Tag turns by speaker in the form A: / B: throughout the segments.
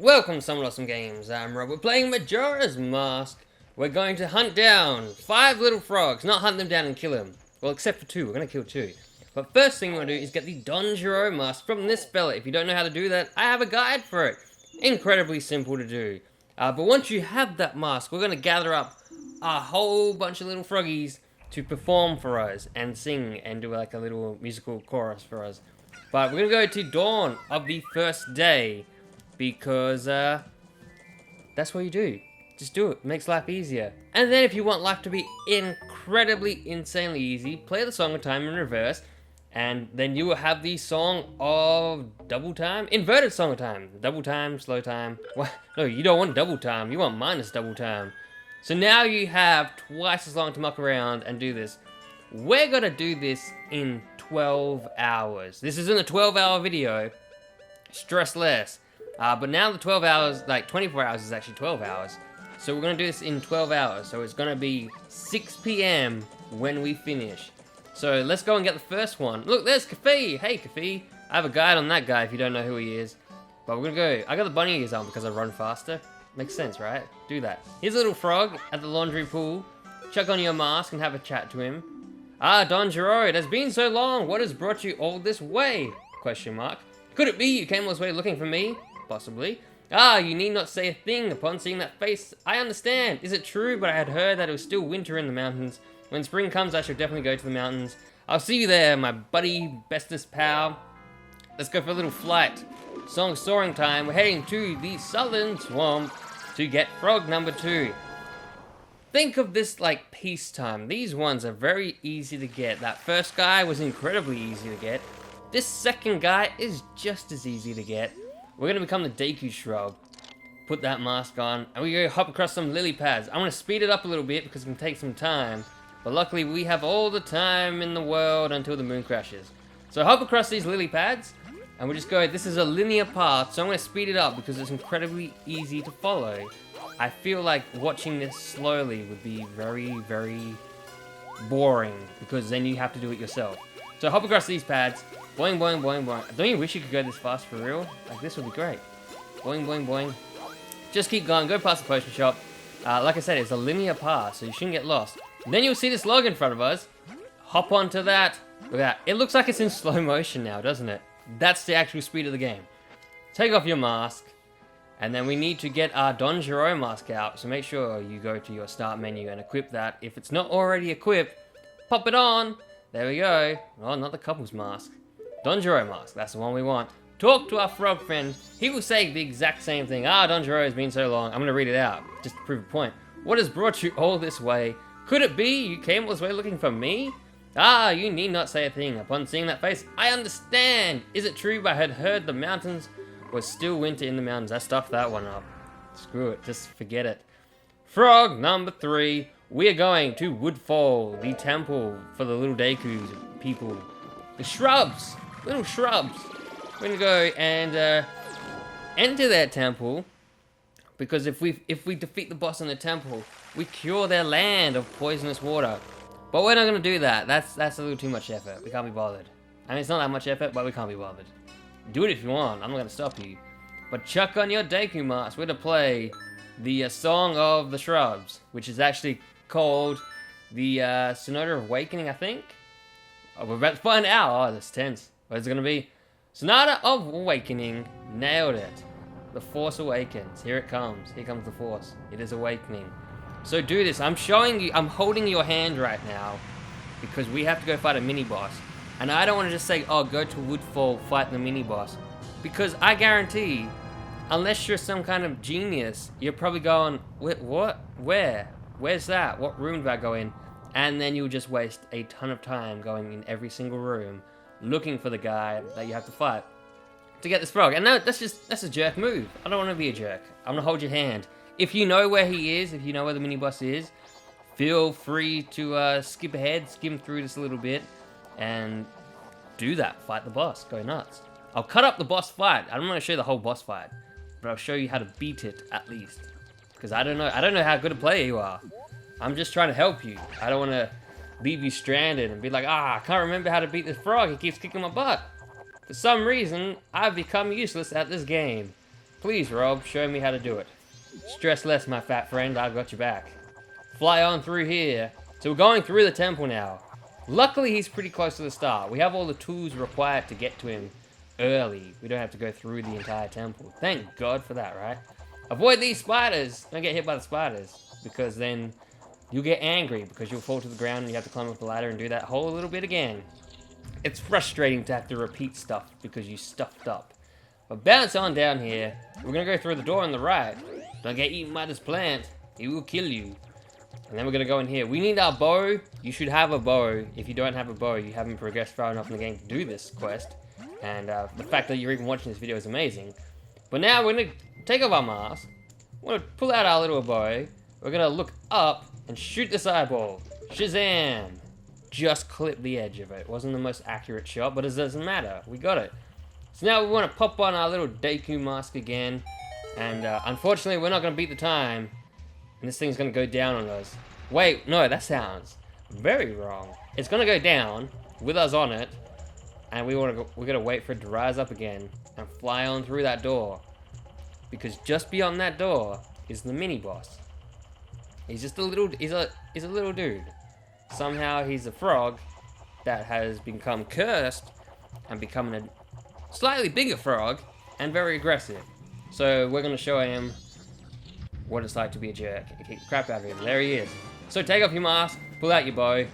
A: Welcome to Some Awesome Games. I'm Rob. We're playing Majora's Mask. We're going to hunt down 5 little frogs. Not hunt them down and kill them. Well, except for 2. We're going to kill 2. But first thing we're going to do is get the Gero mask from this fella. If you don't know how to do that, I have a guide for it. Incredibly simple to do. But once you have that mask, we're going to gather up a whole bunch of little froggies to perform for us and sing and do like a little musical chorus for us. But we're going to go to dawn of the first day. Because, that's what you do. Just do it. It makes life easier. And then if you want life to be incredibly, insanely easy, play the Song of Time in reverse. And then you will have the Song of Double Time? Inverted Song of Time. Double time, slow time. Well, no, you don't want double time. You want minus double time. So now you have twice as long to muck around and do this. We're gonna do this in 12 hours. This isn't a 12-hour video. Stress less. But now the 12 hours, like 24 hours is actually 12 hours. So we're going to do this in 12 hours. So it's going to be 6 p.m. when we finish. So let's go and get the first one. Look, there's Kafi. Hey, Kafi. I have a guide on that guy if you don't know who he is. But we're going to go. I got the bunny ears on because I run faster. Makes sense, right? Do that. Here's a little frog at the laundry pool. Chuck on your mask and have a chat to him. Don Gero, it has been so long. What has brought you all this way? Question mark. Could it be you came all this way looking for me? Possibly. You need not say a thing upon seeing that face. I understand. Is it true? But I had heard that it was still winter in the mountains. When spring comes, I shall definitely go to the mountains. I'll see you there, my buddy, bestest pal. Let's go for a little flight. Song soaring time. We're heading to the southern swamp to get frog number 2. Think of this like peacetime. These ones are very easy to get. That first guy was incredibly easy to get. This second guy is just as easy to get. We're going to become the Deku Shrub. Put that mask on. And we go hop across some lily pads. I'm going to speed it up a little bit because it can take some time. But luckily we have all the time in the world until the moon crashes. So hop across these lily pads. And we just go, this is a linear path. So I'm going to speed it up because it's incredibly easy to follow. I feel like watching this slowly would be very, very boring. Because then you have to do it yourself. So hop across these pads. Boing, boing, boing, boing. Don't you wish you could go this fast for real? Like, this would be great. Boing, boing, boing. Just keep going. Go past the potion shop. Like I said, it's a linear path, so you shouldn't get lost. And then you'll see this log in front of us. Hop onto that. Look at that. It looks like it's in slow motion now, doesn't it? That's the actual speed of the game. Take off your mask. And then we need to get our Don Gero mask out. So make sure you go to your start menu and equip that. If it's not already equipped, pop it on. There we go. Oh, not the couple's mask. Don Gero mask, that's the one we want. Talk to our frog friend. He will say the exact same thing. Don Gero has been so long. I'm going to read it out, just to prove a point. What has brought you all this way? Could it be you came all this way looking for me? You need not say a thing. Upon seeing that face, I understand. Is it true I had heard the mountains was still winter in the mountains? I stuffed that one up. Screw it, just forget it. Frog number 3. We are going to Woodfall, the temple for the little Deku people. The shrubs. Little shrubs. We're gonna go and enter their temple because if we defeat the boss in the temple, we cure their land of poisonous water. But we're not gonna do that. That's a little too much effort. We can't be bothered. I mean, it's not that much effort, but we can't be bothered. Do it if you want. I'm not gonna stop you. But chuck on your Deku mask. We're gonna play the Song of the Shrubs, which is actually called the Sonata of Awakening, I think. Oh, we're about to find out. Oh, that's tense. What is it going to be? Sonata of Awakening. Nailed it. The Force awakens. Here it comes. Here comes the Force. It is awakening. So do this. I'm showing you. I'm holding your hand right now because we have to go fight a mini-boss. And I don't want to just say, oh, go to Woodfall, fight the mini-boss. Because I guarantee, unless you're some kind of genius, you're probably going, what? Where? Where's that? What room do I go in? And then you'll just waste a ton of time going in every single room, looking for the guy that you have to fight to get this frog. And that's a jerk move. I don't want to be a jerk. I'm going to hold your hand. If you know where he is, if you know where the mini-boss is, feel free to skip ahead, skim through this a little bit, and do that. Fight the boss. Go nuts. I'll cut up the boss fight. I'm not going to show you the whole boss fight, but I'll show you how to beat it at least. Because I don't know how good a player you are. I'm just trying to help you. I don't want to leave you stranded and be like, I can't remember how to beat this frog. He keeps kicking my butt. For some reason, I've become useless at this game. Please, Rob, show me how to do it. Stress less, my fat friend, I've got your back. Fly on through here. So we're going through the temple now. Luckily, he's pretty close to the start. We have all the tools required to get to him early. We don't have to go through the entire temple. Thank God for that, right? Avoid these spiders. Don't get hit by the spiders, because then you'll get angry because you'll fall to the ground and you have to climb up the ladder and do that whole little bit again. It's frustrating to have to repeat stuff because you stuffed up. But bounce on down here. We're going to go through the door on the right. Don't get eaten by this plant. He will kill you. And then we're going to go in here. We need our bow. You should have a bow. If you don't have a bow, you haven't progressed far enough in the game to do this quest. And the fact that you're even watching this video is amazing. But now we're going to take off our mask. We're going to pull out our little bow. We're going to look up and shoot this eyeball. Shazam! Just clip the edge of it. It wasn't the most accurate shot, but it doesn't matter. We got it. So now we want to pop on our little Deku mask again. And unfortunately, we're not going to beat the time. And this thing's going to go down on us. Wait, no, that sounds very wrong. It's going to go down with us on it. And we're going to wait for it to rise up again and fly on through that door. Because just beyond that door is the mini boss. He's just a little, he's a little dude. Somehow he's a frog that has become cursed and become a slightly bigger frog and very aggressive. So we're going to show him what it's like to be a jerk. Kick the crap out of him. There he is. So take off your mask, pull out your bow,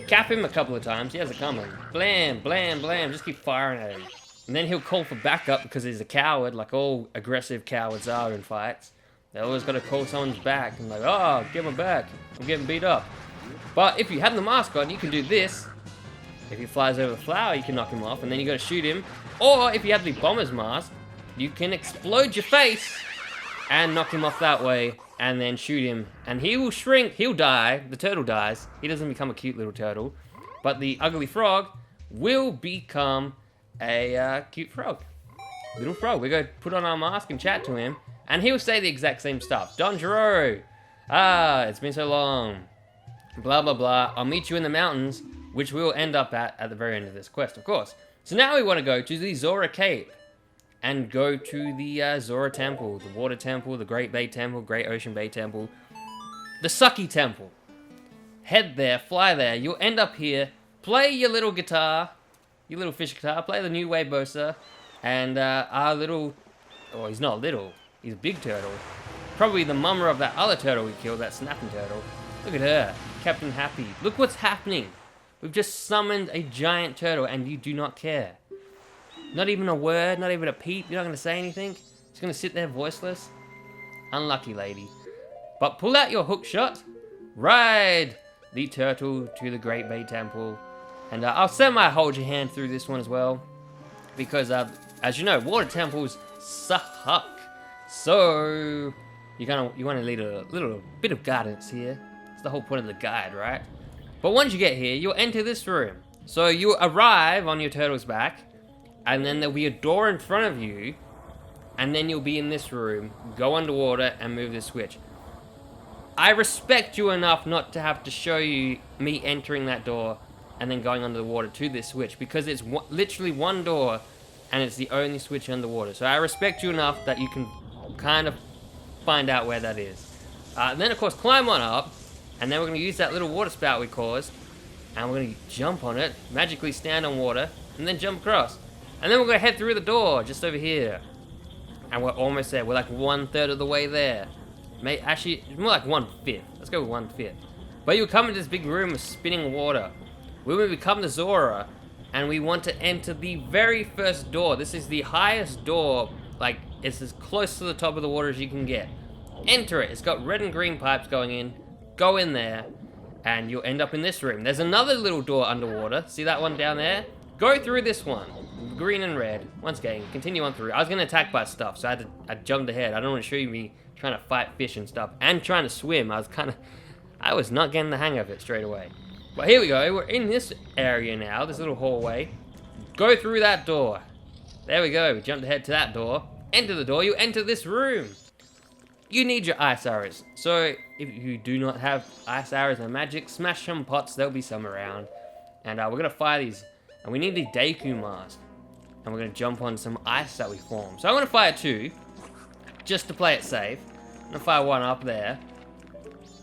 A: cap him a couple of times. He has it coming. Blam, blam, blam. Just keep firing at him. And then he'll call for backup because he's a coward, like all aggressive cowards are in fights. They always got to call someone's back and like, oh, get my back. I'm getting beat up. But if you have the mask on, you can do this. If he flies over the flower, you can knock him off, and then you got to shoot him. Or if you have the bomber's mask, you can explode your face and knock him off that way, and then shoot him. And he will shrink. He'll die. The turtle dies. He doesn't become a cute little turtle. But the ugly frog will become a cute frog. Little frog. We're going to put on our mask and chat to him, and he'll say the exact same stuff. Don Gero. Ah, it's been so long. Blah, blah, blah. I'll meet you in the mountains, which we'll end up at the very end of this quest, of course. So now we want to go to the Zora Cape and go to the Zora Temple, the Water Temple, the Great Bay Temple, Great Ocean Bay Temple, the Sucky Temple. Head there, fly there. You'll end up here, play your little guitar, your little fish guitar, play the new Wave Bosa, and our little, oh, he's not little, he's a big turtle. Probably the mama of that other turtle we killed, that snapping turtle. Look at her, Captain Happy. Look what's happening. We've just summoned a giant turtle and you do not care. Not even a word, not even a peep. You're not going to say anything. Just going to sit there voiceless. Unlucky lady. But pull out your hook shot. Ride the turtle to the Great Bay Temple. And I'll semi-hold your hand through this one as well. Because, as you know, water temples suck. So, you want to lead a little bit of guidance here. It's the whole point of the guide, right? But once you get here, you'll enter this room. So you arrive on your turtle's back, and then there'll be a door in front of you, and then you'll be in this room, go underwater, and move this switch. I respect you enough not to have to show you me entering that door and then going under the water to this switch, because it's literally one door, and it's the only switch underwater. So I respect you enough that you can kind of find out where that is. And then, of course, climb on up. And then we're going to use that little water spout we caused. And we're going to jump on it. Magically stand on water. And then jump across. And then we're going to head through the door. Just over here. And we're almost there. We're like 1/3 of the way there. Actually, more like 1/5. Let's go with 1/5. But you'll come into this big room of spinning water. We will become the Zora. And we want to enter the very first door. This is the highest door. Like, it's as close to the top of the water as you can get. Enter it. It's got red and green pipes going in. Go in there, and you'll end up in this room. There's another little door underwater. See that one down there? Go through this one. Green and red. Once again, continue on through. I was going to attack by stuff, so I jumped ahead. I don't want to show you me trying to fight fish and stuff, and trying to swim. I was not getting the hang of it straight away. But here we go. We're in this area now, this little hallway. Go through that door. There we go. We jumped ahead to that door. Enter the door. You enter this room. You need your ice arrows. So if you do not have ice arrows and magic, smash some pots. There'll be some around. And we're going to fire these. And we need the Deku mask. And we're going to jump on some ice that we form. So I'm going to fire 2. just to play it safe. I'm gonna fire one up there.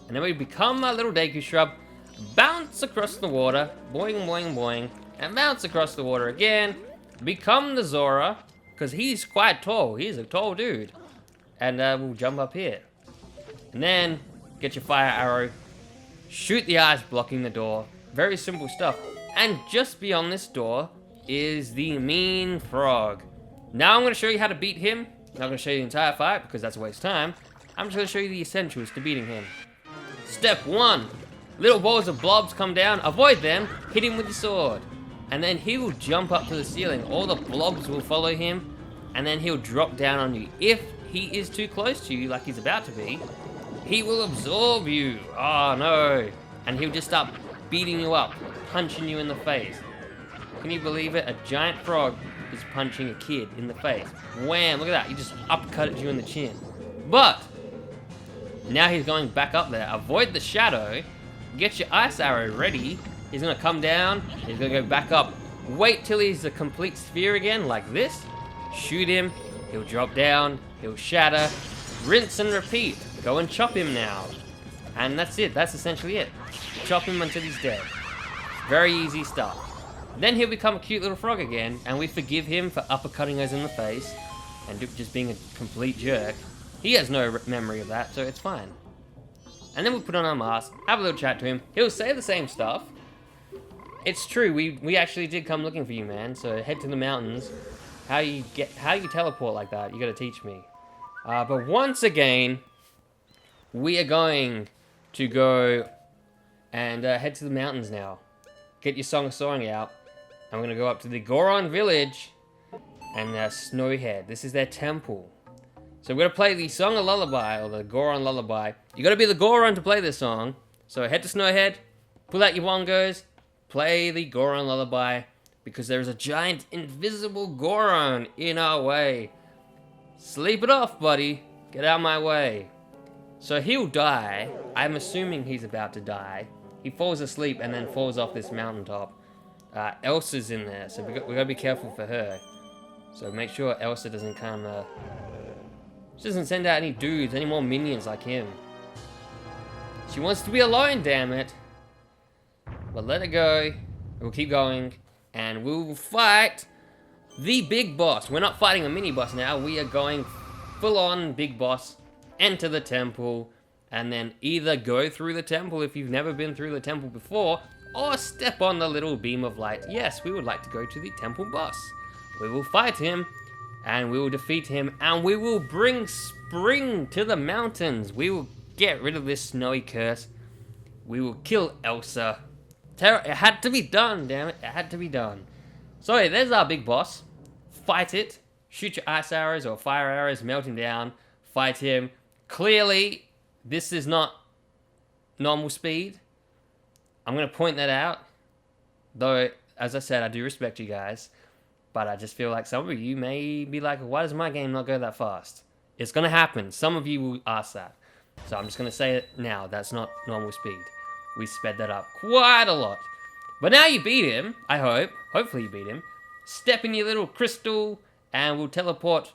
A: And then we become a little Deku Shrub, bounce across the water, boing, boing, boing, and bounce across the water again, become the Zora, because he's quite tall, he's a tall dude. And we'll jump up here. And then, get your fire arrow, shoot the eyes blocking the door, very simple stuff. And just beyond this door is the mean frog. Now I'm going to show you how to beat him. I'm not going to show you the entire fight, because that's a waste of time. I'm just going to show you the essentials to beating him. Step 1. Little balls of blobs come down, avoid them, hit him with your sword. And then he will jump up to the ceiling. All the blobs will follow him, and then he'll drop down on you. If he is too close to you, like he's about to be, he will absorb you. Oh no. And he'll just start beating you up, punching you in the face. Can you believe it? A giant frog is punching a kid in the face. Wham, look at that. He just uppercutted you in the chin. But now he's going back up there. Avoid the shadow. Get your ice arrow ready. He's going to come down. He's going to go back up. Wait till he's a complete sphere again, like this. Shoot him. He'll drop down. He'll shatter. Rinse and repeat. Go and chop him now. And that's it. That's essentially it. Chop him until he's dead. Very easy stuff. Then he'll become a cute little frog again, and we forgive him for uppercutting us in the face and just being a complete jerk. He has no memory of that, so it's fine. And then we'll put on our mask, have a little chat to him. He'll say the same stuff. It's true, we actually did come looking for you, man. So head to the mountains. How you teleport like that? You gotta teach me. But once again, we are going to go and head to the mountains now. Get your Song of Soaring out. I'm gonna go up to the Goron village and Snowy Head. This is their temple. So we're gonna play the Song of Lullaby, or the Goron Lullaby. You gotta be the Goron to play this song. So head to Snowy Head, pull out your bongos, play the Goron Lullaby, because there is a giant invisible Goron in our way. Sleep it off, buddy. Get out of my way. So he'll die. I'm assuming he's about to die. He falls asleep and then falls off this mountaintop. Elsa's in there, so we gotta be careful for her. So make sure Elsa doesn't come, she doesn't send out any dudes, any more minions like him. She wants to be alone, damn it. But let her go. We'll keep going, and we'll fight the big boss. We're not fighting a mini boss now. We are going full on big boss. Enter the temple, and then either go through the temple if you've never been through the temple before, or step on the little beam of light. Yes, we would like to go to the temple boss. We will fight him, and we will defeat him, and we will bring spring to the mountains. We will get rid of this snowy curse. We will kill Elsa. It had to be done, damn it. It had to be done. So yeah, there's our big boss. Fight it. Shoot your ice arrows or fire arrows, melt him down. Fight him. Clearly, this is not normal speed. I'm going to point that out. Though, as I said, I do respect you guys. But I just feel like some of you may be like, why does my game not go that fast? It's going to happen. Some of you will ask that. So I'm just going to say it now. That's not normal speed. We sped that up quite a lot. But now you beat him, I hope. Hopefully you beat him. Step in your little crystal, and we'll teleport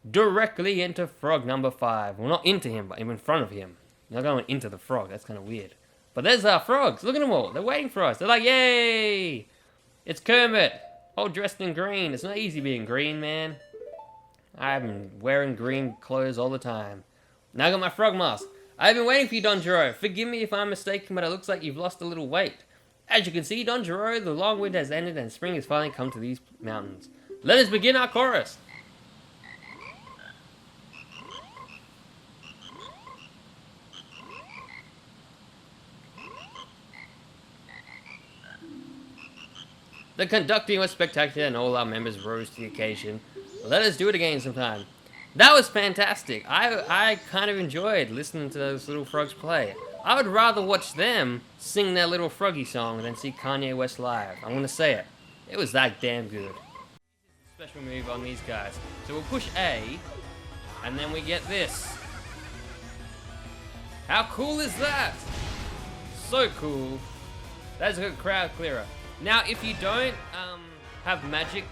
A: directly into frog number 5. Well, not into him, but in front of him. You're not going into the frog. That's kind of weird. But there's our frogs. Look at them all. They're waiting for us. They're like, yay! It's Kermit. All dressed in green. It's not easy being green, man. I'm wearing green clothes all the time. Now I got my frog mask. I've been waiting for you, Don Gero. Forgive me if I'm mistaken, but it looks like you've lost a little weight. As you can see, Don Gero, the long winter has ended and spring has finally come to these mountains. Let us begin our chorus. The conducting was spectacular and all our members rose to the occasion. Let us do it again sometime. That was fantastic. I kind of enjoyed listening to those little frogs play. I would rather watch them sing their little froggy song than see Kanye West live. I'm gonna say it. It was that damn good. Special move on these guys. So we'll push A, and then we get this. How cool is that? So cool. That's a good crowd clearer. Now, if you don't have magic